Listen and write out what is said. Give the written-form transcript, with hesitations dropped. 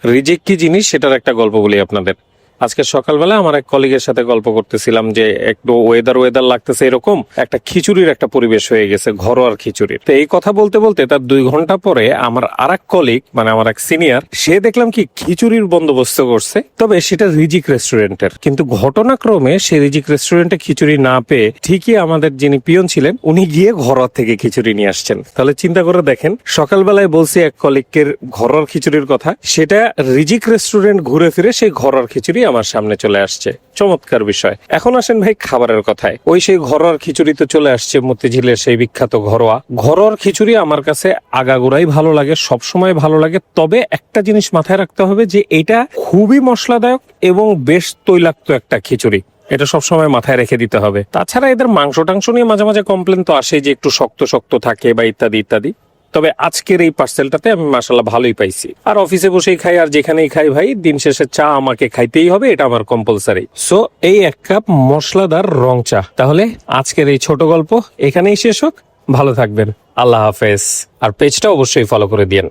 রিজিক কি জিনিস সেটার একটা গল্প বলি আপনাদের। আজকে সকালবেলা আমার এক কলিগের সাথে গল্প করতেছিলাম যে একটু ওয়েদার লাগতেছে, এরকম একটা খিচুড়ির একটা পরিবেশ হয়ে গেছে, ঘরোয়ার খিচুড়ির। তো এই কথা বলতে বলতে তার 2 ঘন্টা পরে আমার আর এক কলিগ, মানে আমার এক সিনিয়র, সে দেখলাম কি খিচুড়ির বন্দোবস্ত করছে, তবে সেটা রিজিক রেস্টুরেন্টের। কিন্তু ঘটনাক্রমে সে রিজিক রেস্টুরেন্টে খিচুড়ি না পেয়ে ঠিকই আমাদের যিনি পিয়ন ছিলেন উনি গিয়ে ঘরোয়া থেকে খিচুড়ি নিয়ে আসছেন। তাহলে চিন্তা করে দেখেন, সকালবেলায় বলছি এক কলিগের ঘরোয়ার খিচুড়ির কথা, সেটা রিজিক রেস্টুরেন্ট ঘুরে ফিরে সেই ঘরোয়ার খিচুড়ি আমার সামনে চলে আসছে। চমৎকার বিষয়। এখন আসেন ভাই খাবারের কথায়। ওই সেই ঘরোয়ার খিচুড়ি তো চলে আসছে, মতিঝিলের সেই বিখ্যাত ঘরোয়ার খিচুড়ি আমার কাছে আগাগোড়াই ভালো লাগে, সবসময় ভালো লাগে। তবে একটা জিনিস মাথায় রাখতে হবে যে এটা খুবই মশলাদায়ক এবং বেশ তৈলাক্ত একটা খিচুড়ি, এটা সবসময় মাথায় রেখে দিতে হবে। তাছাড়া এদের মাংস টাংস নিয়ে মাঝে মাঝে কমপ্লেন তো আসে যে একটু শক্ত শক্ত থাকে বা ইত্যাদি ইত্যাদি। তবে আজকের এই পার্সেলটাতে আমি মাশাআল্লাহ ভালোই পাইছি। আর অফিসে বসেই খাই আর যেখানেই খাই ভাই, দিন শেষে চা আমাকে খাইতেই হবে, এটা আমার কম্পালসারি। সো এই 1 কাপ মশলাদার রং চা। তাহলে আজকের এই ছোট গল্প এখানেই শেষ হোক। ভালো থাকবেন, আল্লাহ হাফেজ। আর পেজটা অবশ্যই ফলো করে দিয়েন।